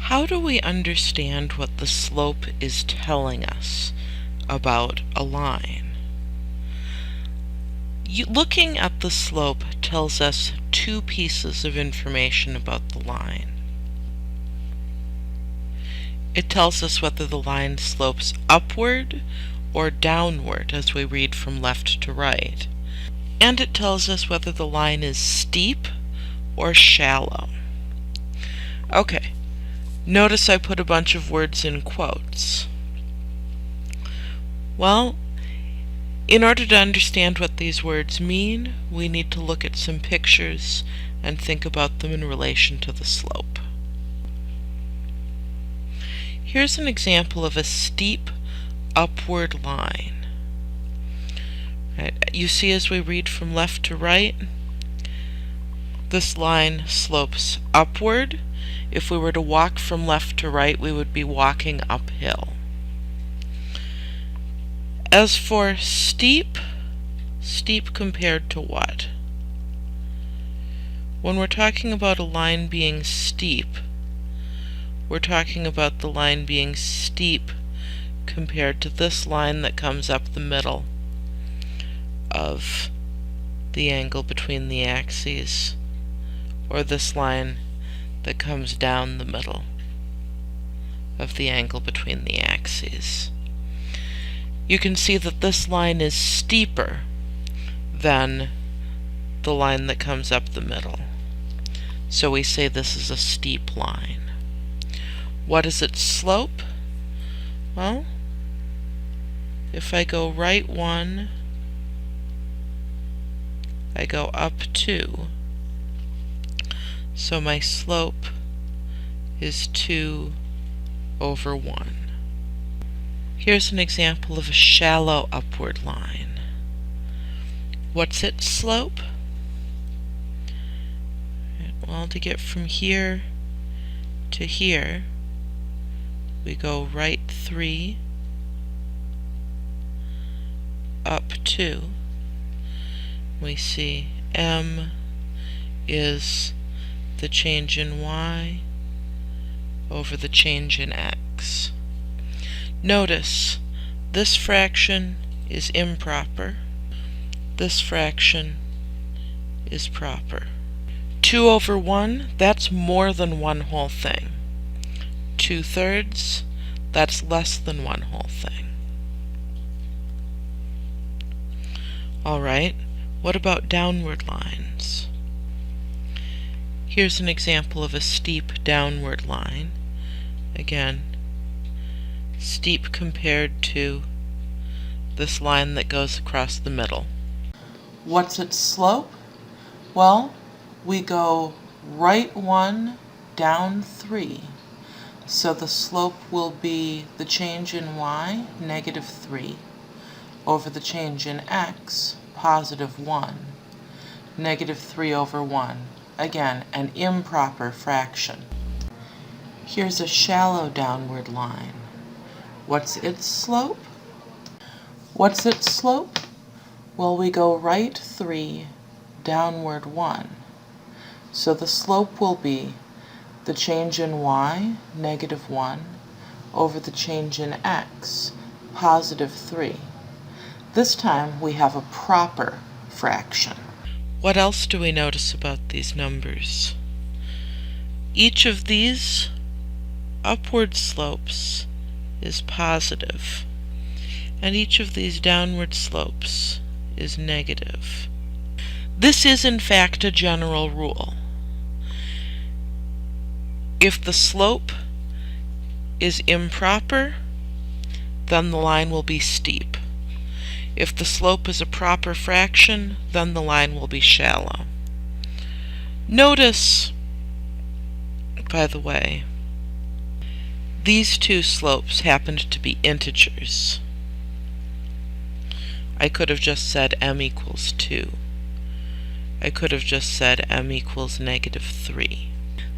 How do we understand what the slope is telling us about a line? Looking at the slope tells us two pieces of information about the line. It tells us whether the line slopes upward or downward as we read from left to right. And it tells us whether the line is steep or shallow. Okay, notice I put a bunch of words in quotes. Well, in order to understand what these words mean, we need to look at some pictures and think about them in relation to the slope. Here's an example of a steep upward line. You see, as we read from left to right, this line slopes upward. If we were to walk from left to right, we would be walking uphill. As for steep, steep compared to what? When we're talking about a line being steep, we're talking about the line being steep compared to this line that comes up the middle of the angle between the axes, or this line that comes down the middle of the angle between the axes. You can see that this line is steeper than the line that comes up the middle. So we say this is a steep line. What is its slope? Well, if I go right 1, I go up 2. So my slope is 2 over 1. Here's an example of a shallow upward line. What's its slope? Well, to get from here to here, we go right 3, up 2. We see m is the change in y over the change in x. Notice, this fraction is improper, this fraction is proper. 2 over 1, that's more than one whole thing. 2/3, that's less than one whole thing. Alright, what about downward lines? Here's an example of a steep downward line. Again, steep compared to this line that goes across the middle. What's its slope? Well, we go right 1, down 3. So the slope will be the change in y, -3, over the change in x, +1, -3 over 1. Again, an improper fraction. Here's a shallow downward line. What's its slope? What's its slope? Well, we go right 3, downward 1. So the slope will be the change in y, -1, over the change in x, +3. This time we have a proper fraction. What else do we notice about these numbers? Each of these upward slopes is positive, and each of these downward slopes is negative. This is in fact a general rule. If the slope is improper, then the line will be steep. If the slope is a proper fraction, then the line will be shallow. Notice, by the way, these two slopes happened to be integers. I could have just said m equals 2. I could have just said m equals -3.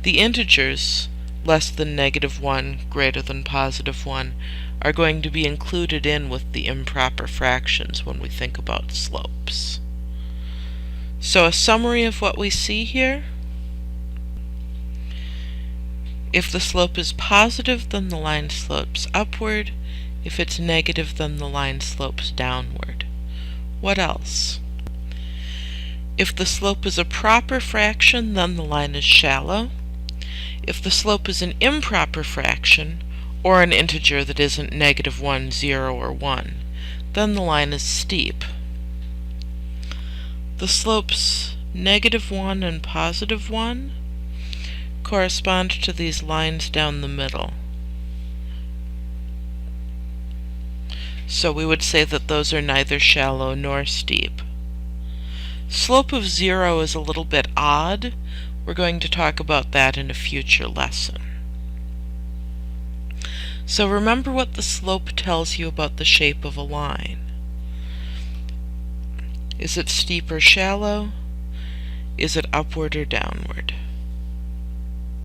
The integers, less than -1, greater than +1, are going to be included in with the improper fractions when we think about slopes. So a summary of what we see here If the slope is positive, then the line slopes upward. If it's negative, then the line slopes downward. What else? If the slope is a proper fraction, then the line is shallow. If the slope is an improper fraction, or an integer that isn't -1, 0, or 1, then the line is steep. The slopes -1 and +1 correspond to these lines down the middle. So we would say that those are neither shallow nor steep. Slope of 0 is a little bit odd. We're going to talk about that in a future lesson. So remember what the slope tells you about the shape of a line. Is it steep or shallow? Is it upward or downward?